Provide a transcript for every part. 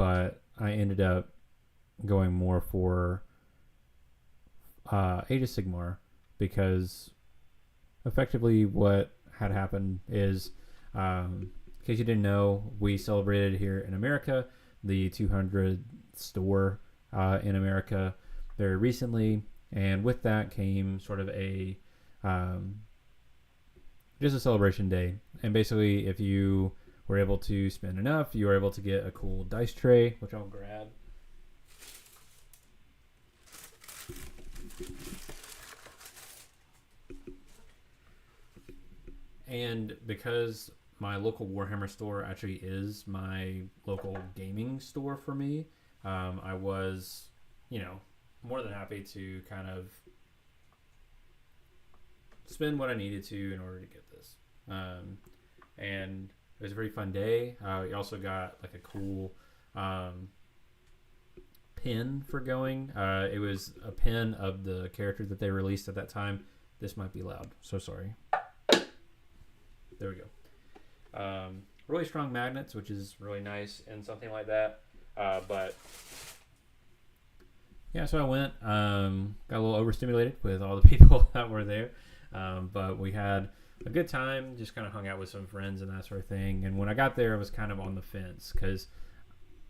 but I ended up going more for Age of Sigmar because effectively what had happened is, in case you didn't know, we celebrated here in America the 200th store in America very recently, and with that came sort of a just a celebration day. And basically, if you were able to spend enough, you were able to get a cool dice tray, which I'll grab. And because my local Warhammer store actually is my local gaming store for me, I was, more than happy to kind of spend what I needed to in order to get this. And it was a very fun day. We also got like a cool pin for going. It was a pin of the character that they released at that time. This might be loud, so sorry. There we go. Really strong magnets, which is really nice and something like that. But yeah, so I went, got a little overstimulated with all the people that were there. But we had a good time, just kind of hung out with some friends and that sort of thing. And when I got there, I was kind of on the fence because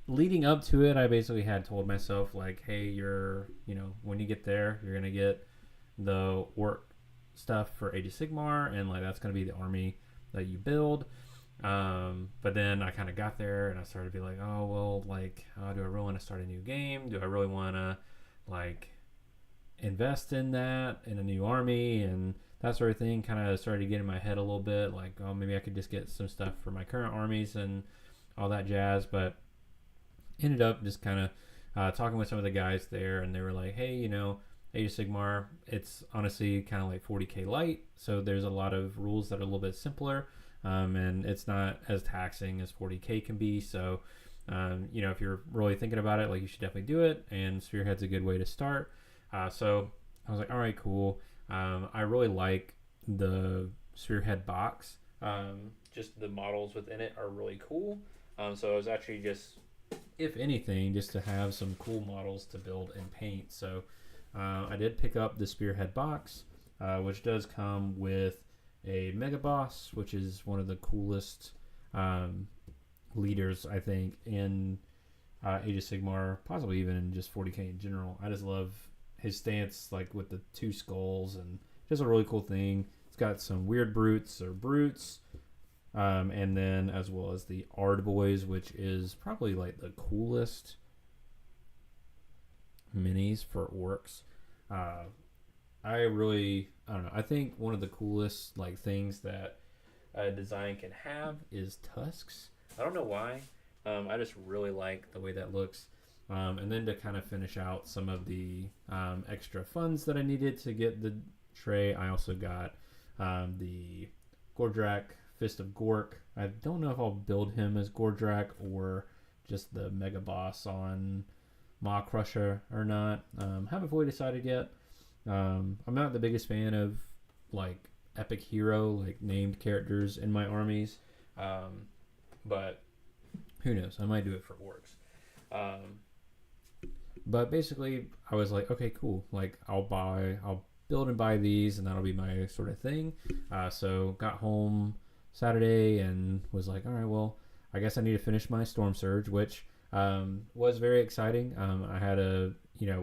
leading up to it, I basically had told myself, like, hey, when you get there, you're going to get the Orruk stuff for Age of Sigmar, and like that's going to be the army that you build. But then I kind of got there and I started to be like, oh, well, like, do I really want to start a new game? Do I really want to like invest in that, in a new army and that sort of thing? Kind of started to get in my head a little bit, like, oh, maybe I could just get some stuff for my current armies and all that jazz. But ended up just kind of talking with some of the guys there, and they were like, hey, Age of Sigmar, it's honestly kind of like 40k light, so there's a lot of rules that are a little bit simpler, and it's not as taxing as 40k can be. So if you're really thinking about it, like, you should definitely do it, and Spearhead's a good way to start. So I was like, all right, cool. I really like the Spearhead box. Just the models within it are really cool. So I was actually just, if anything, just to have some cool models to build and paint. So I did pick up the Spearhead box, which does come with a Mega Boss, which is one of the coolest leaders, I think, in Age of Sigmar, possibly even in just 40k in general. I just love his stance, like with the two skulls, and just a really cool thing. It's got some weird brutes, and then as well as the Ard Boys, which is probably like the coolest minis for orcs. I don't know. I think one of the coolest like things that a design can have is tusks. I don't know why. I just really like the way that looks. And then to kind of finish out some of the extra funds that I needed to get the tray, I also got the Gordrak Fist of Gork. I don't know if I'll build him as Gordrak or just the Mega Boss on Maw Crusher or not. Haven't fully decided yet. I'm not the biggest fan of like epic hero, like named characters in my armies. But who knows? I might do it for orcs. But basically, I was like, okay, cool. Like, I'll build and buy these, and that'll be my sort of thing. So got home Saturday and was like, all right, well, I guess I need to finish my Storm Surge, which was very exciting. I had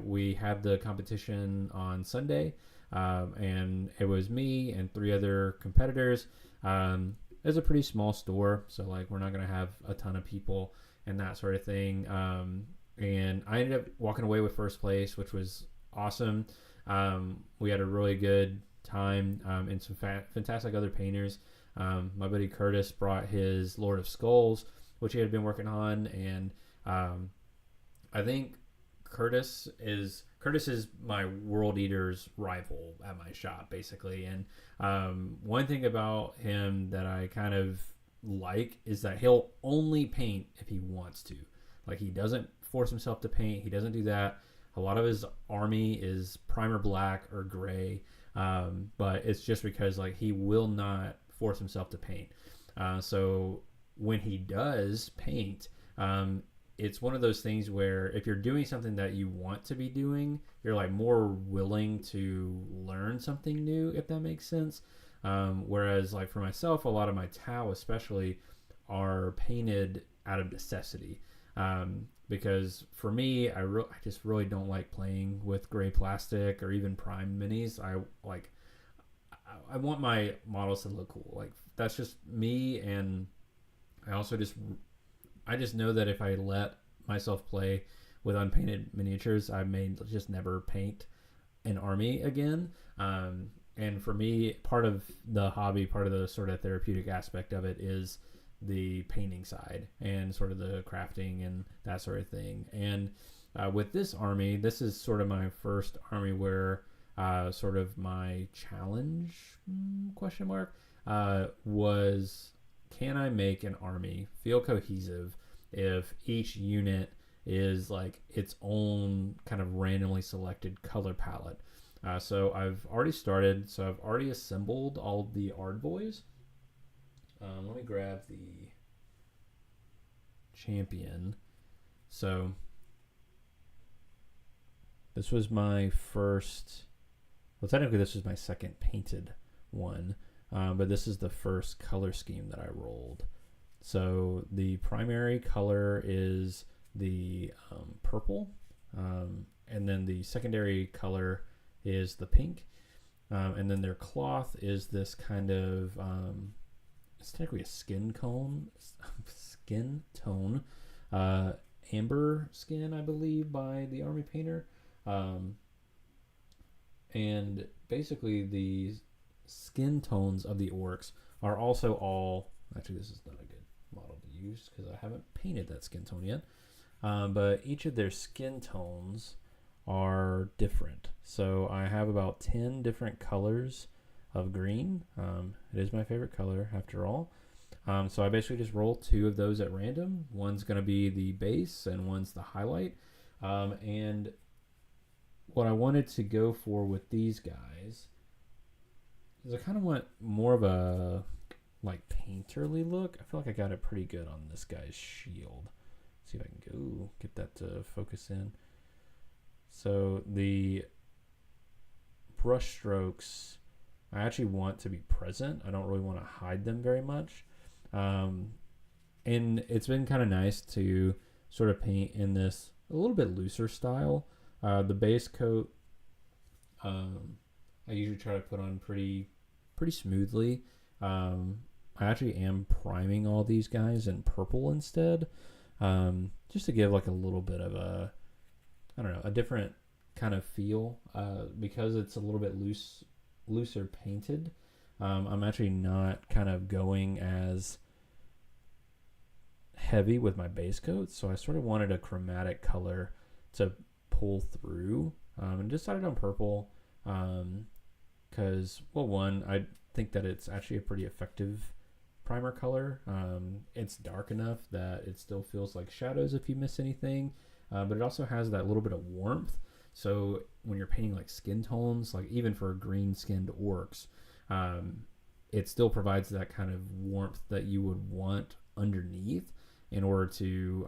we had the competition on Sunday, and it was me and 3 other competitors. It's a pretty small store, so like we're not gonna have a ton of people and that sort of thing. And I ended up walking away with first place, which was awesome. We had a really good time, and some fantastic other painters. My buddy Curtis brought his Lord of Skulls, which he had been working on, and I think Curtis is my World Eater's rival at my shop, basically. And one thing about him that I kind of like is that he'll only paint if he wants to. Like, he doesn't force himself to paint. He doesn't do that. A lot of his army is primer black or gray, but it's just because like he will not force himself to paint. So when he does paint, it's one of those things where if you're doing something that you want to be doing, you're like more willing to learn something new, if that makes sense. Whereas like for myself, a lot of my Tau especially are painted out of necessity. Because for me, I just really don't like playing with gray plastic or even prime minis. I want my models to look cool. Like that's just me, and I just know that if I let myself play with unpainted miniatures, I may just never paint an army again. And for me, part of the hobby, part of the sort of therapeutic aspect of it is the painting side and sort of the crafting and that sort of thing. And with this army, this is sort of my first army where sort of my challenge question mark was, can I make an army feel cohesive if each unit is like its own kind of randomly selected color palette? So I've already started. So I've already assembled all of the Ardboys. Let me grab the champion. So this was my first, well, technically this was my second painted one, but this is the first color scheme that I rolled. So the primary color is the purple, and then the secondary color is the pink, and then their cloth is this kind of it's technically a skin tone, amber skin, I believe, by the army painter. And basically the skin tones of the orcs are also all, actually this is not a good model to use because I haven't painted that skin tone yet, but each of their skin tones are different. So I have about 10 different colors of green. It is my favorite color after all. So I basically just roll 2 of those at random. One's going to be the base and one's the highlight. And what I wanted to go for with these guys is I kind of want more of a like painterly look. I feel like I got it pretty good on this guy's shield. Let's see if I can go get that to focus in. So the brush strokes, I actually want to be present. I don't really want to hide them very much. And it's been kind of nice to sort of paint in this a little bit looser style. The base coat, I usually try to put on pretty smoothly. I actually am priming all these guys in purple instead, just to give like a little bit of a, I don't know, a different kind of feel, because it's a little bit looser painted. I'm actually not kind of going as heavy with my base coat, so I sort of wanted a chromatic color to pull through, and decided on purple because, well, one, I think that it's actually a pretty effective primer color. It's dark enough that it still feels like shadows if you miss anything, but it also has that little bit of warmth. So when you're painting like skin tones, like even for green skinned orcs, it still provides that kind of warmth that you would want underneath in order to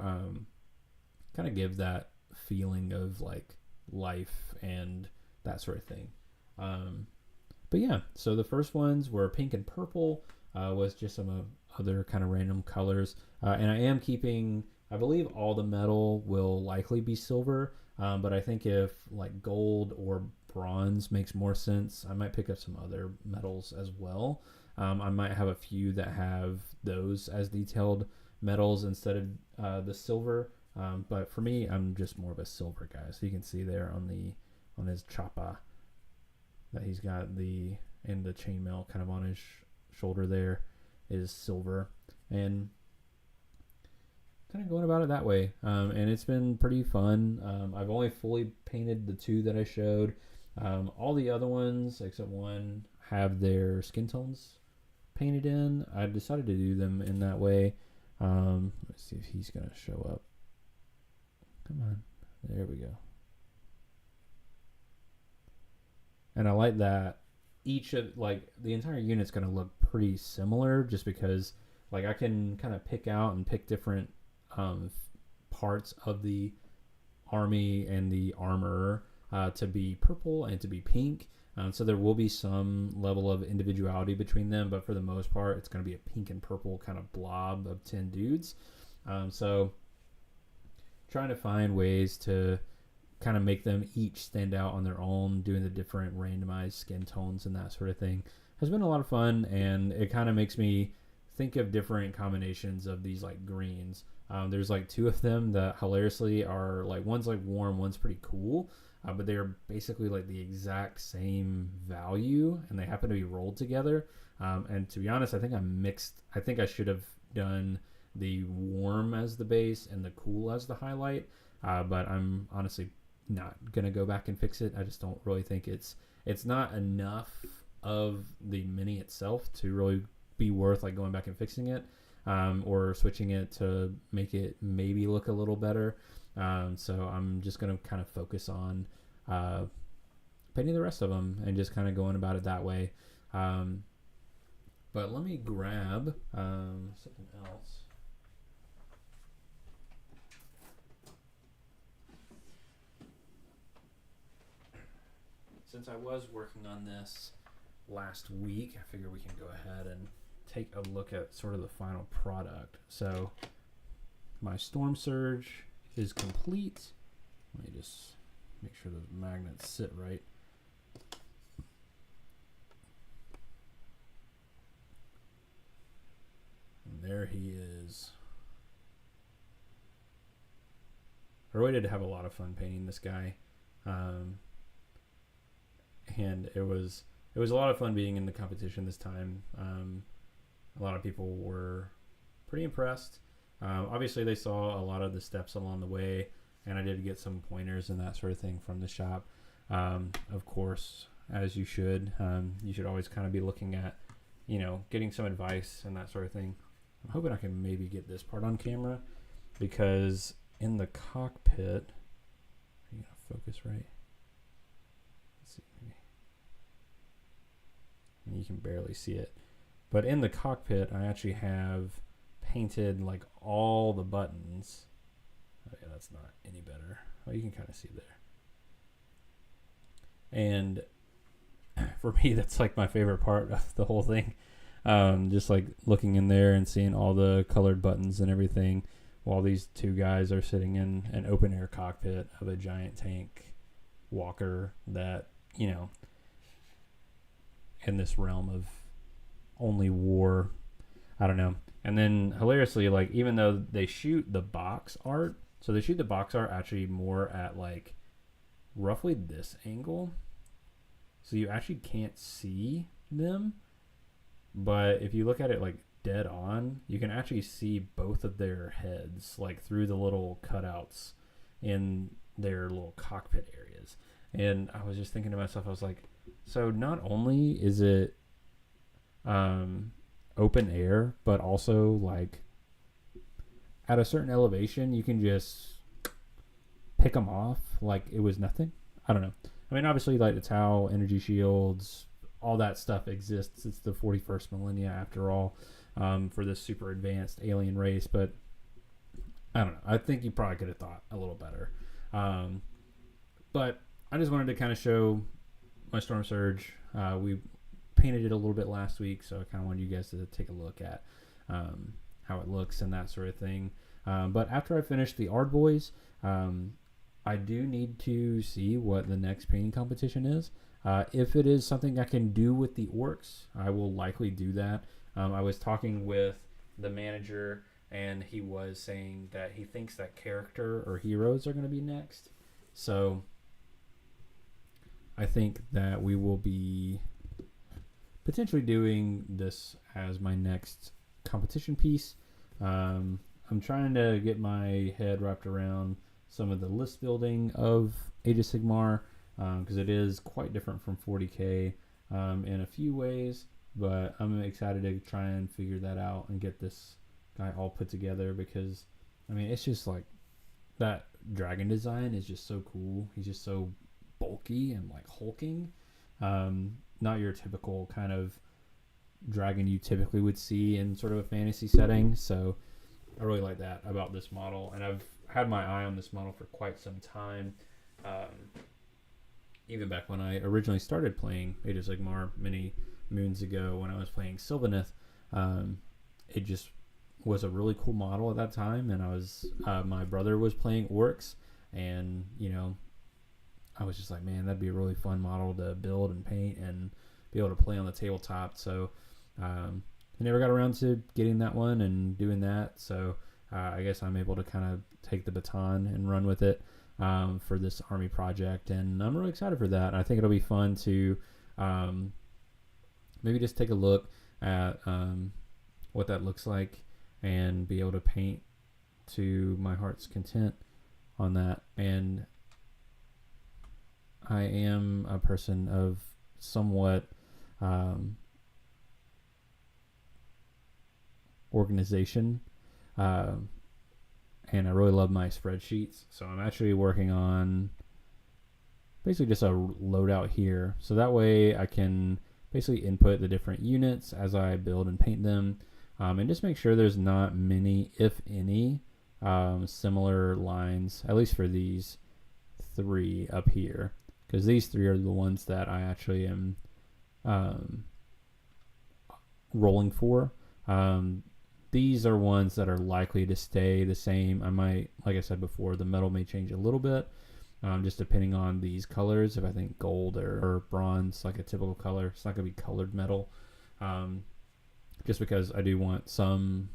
kind of give that feeling of like life and that sort of thing. But yeah, so the first ones were pink and purple, was just some other kind of random colors. And I am keeping, I believe all the metal will likely be silver, but I think if like gold or bronze makes more sense, I might pick up some other metals as well. I might have a few that have those as detailed metals instead of the silver. But for me, I'm just more of a silver guy. So you can see there on his choppa that he's got and the chainmail kind of on his shoulder there is silver, and kind of going about it that way. And it's been pretty fun. I've only fully painted the 2 that I showed. All the other ones, except one, have their skin tones painted in. I decided to do them in that way. Let's see if he's going to show up. Come on. There we go. And I like that each of, like, the entire unit's going to look pretty similar just because, like, I can kind of pick different parts of the army and the armor to be purple and to be pink. So there will be some level of individuality between them, but for the most part, it's going to be a pink and purple kind of blob of 10 dudes. So trying to find ways to kind of make them each stand out on their own, doing the different randomized skin tones and that sort of thing has been a lot of fun, and it kind of makes me think of different combinations of these like greens. There's like 2 of them that hilariously are like, one's like warm, one's pretty cool, but they're basically like the exact same value, and they happen to be rolled together. And to be honest, I think I should have done the warm as the base and the cool as the highlight, but I'm honestly not gonna go back and fix it. I just don't really think it's not enough of the mini itself to really be worth like going back and fixing it, or switching it to make it maybe look a little better. So I'm just gonna kind of focus on painting the rest of them and just kind of going about it that way. But let me grab something else. Since I was working on this last week, I figure we can go ahead and take a look at sort of the final product. So my Storm Surge is complete. Let me just make sure the magnets sit right. And there he is. I really did have a lot of fun painting this guy. And it was a lot of fun being in the competition this time. A lot of people were pretty impressed. Obviously, they saw a lot of the steps along the way, and I did get some pointers and that sort of thing from the shop. Of course, as you should always kind of be looking at, getting some advice and that sort of thing. I'm hoping I can maybe get this part on camera, because in the cockpit, are you gonna focus right? Let's see, maybe. You can barely see it, but in the cockpit I actually have painted like all the buttons. Oh yeah, that's not any better. Oh, you can kind of see there. And for me, that's like my favorite part of the whole thing. Just like looking in there and seeing all the colored buttons and everything, while these 2 guys are sitting in an open air cockpit of a giant tank walker that, in this realm of only war, I don't know. And then hilariously, like, even though they shoot the box art, so they shoot the box art actually more at like roughly this angle, so you actually can't see them. But if you look at it like dead on, you can actually see both of their heads like through the little cutouts in their little cockpit areas. And I was just thinking to myself, I was like, so not only is it open air, but also like at a certain elevation, you can just pick them off like it was nothing. I don't know. I mean, obviously, like the Tau, energy shields, all that stuff exists. It's the 41st millennia after all, for this super advanced alien race. But I don't know. I think you probably could have thought a little better. But I just wanted to kind of show my Storm Surge. We painted it a little bit last week, so I kind of wanted you guys to take a look at how it looks and that sort of thing. But after I finish the Ard Boys, I do need to see what the next painting competition is. If it is something I can do with the orcs, I will likely do that. I was talking with the manager, and he was saying that he thinks that character or heroes are going to be next. So I think that we will be potentially doing this as my next competition piece. I'm trying to get my head wrapped around some of the list building of Age of Sigmar, because it is quite different from 40k in a few ways, but I'm excited to try and figure that out and get this guy all put together, because I mean, it's just like that dragon design is just so cool. He's just so bulky and like hulking, not your typical kind of dragon you typically would see in sort of a fantasy setting. So I really like that about this model, and I've had my eye on this model for quite some time. Um, Even back when I originally started playing Age of Sigmar many moons ago, when I was playing Sylvaneth, it just was a really cool model at that time. And I was my brother was playing Orruks, and I was just like, man, that'd be a really fun model to build and paint and be able to play on the tabletop. So I never got around to getting that one and doing that. So I guess I'm able to kind of take the baton and run with it for this army project. And I'm really excited for that. I think it'll be fun to maybe just take a look at what that looks like and be able to paint to my heart's content on that. And I am a person of somewhat organization, and I really love my spreadsheets. So I'm actually working on basically just a loadout here, so that way I can basically input the different units as I build and paint them, and just make sure there's not many, if any, similar lines, at least for these 3 up here, because these 3 are the ones that I actually am rolling for. These are ones that are likely to stay the same. I might, like I said before, the metal may change a little bit, just depending on these colors. If I think gold or bronze, like a typical color, it's not going to be colored metal, just because I do want some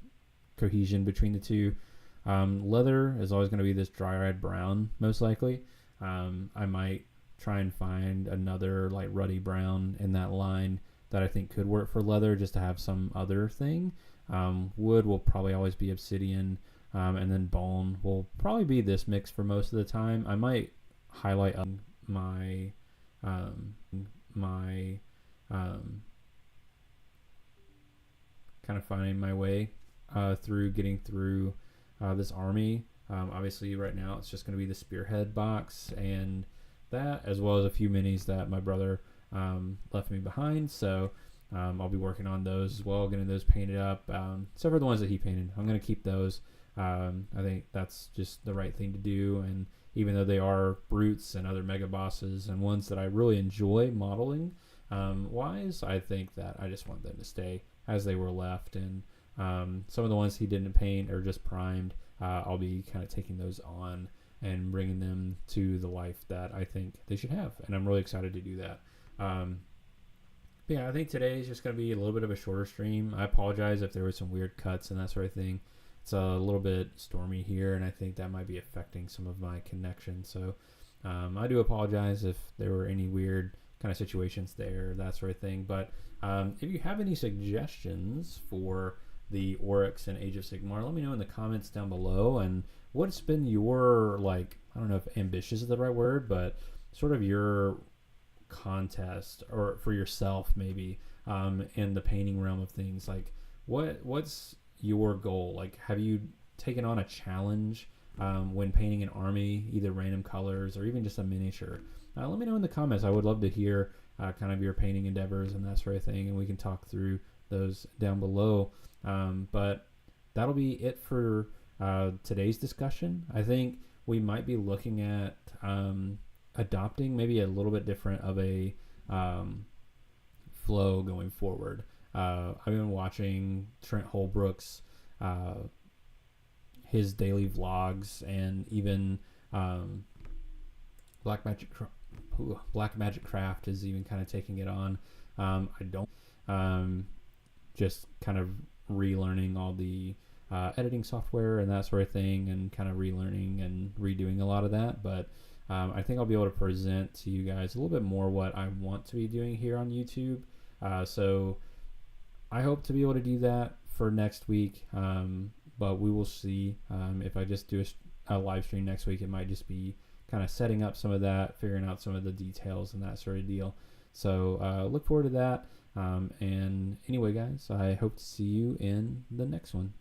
cohesion between the two. Leather is always going to be this dry-eyed brown, most likely. I might try and find another like ruddy brown in that line that I think could work for leather, just to have some other thing. Wood will probably always be obsidian, and then bone will probably be this mix for most of the time. I might highlight my kind of finding my way through getting through this army. Obviously right now it's just going to be the spearhead box and that, as well as a few minis that my brother left me behind. So I'll be working on those as well, getting those painted up. Except for the ones that he painted, I'm going to keep those. I think that's just the right thing to do. And even though they are brutes and other mega bosses and ones that I really enjoy modeling wise, I think that I just want them to stay as they were left. And some of the ones he didn't paint or just primed, I'll be kind of taking those on and bringing them to the life that I think they should have. And I'm really excited to do that. Yeah, I think today is just going to be a little bit of a shorter stream. I apologize if there were some weird cuts and that sort of thing. It's a little bit stormy here, and I think that might be affecting some of my connection. So I do apologize if there were any weird kind of situations there, that sort of thing. But if you have any suggestions for the Orruks and Age of Sigmar, let me know in the comments down below. And what's been your, like, I don't know if ambitious is the right word, but sort of your contest, or for yourself maybe, in the painting realm of things. Like what's your goal? Like, have you taken on a challenge when painting an army, either random colors or even just a miniature? Let me know in the comments. I would love to hear kind of your painting endeavors and that sort of thing, and we can talk through those down below. But that'll be it for today's discussion. I think we might be looking at adopting maybe a little bit different of a flow going forward. I've been watching Trent Holbrook's his daily vlogs, and even Black Magic Craft is even kind of taking it on. I don't just kind of relearning all the editing software and that sort of thing, and kind of relearning and redoing a lot of that. But I think I'll be able to present to you guys a little bit more what I want to be doing here on YouTube. So I hope to be able to do that for next week, but we will see. If I just do a live stream next week, it might just be kind of setting up some of that, figuring out some of the details and that sort of deal. So look forward to that. And anyway, guys, I hope to see you in the next one.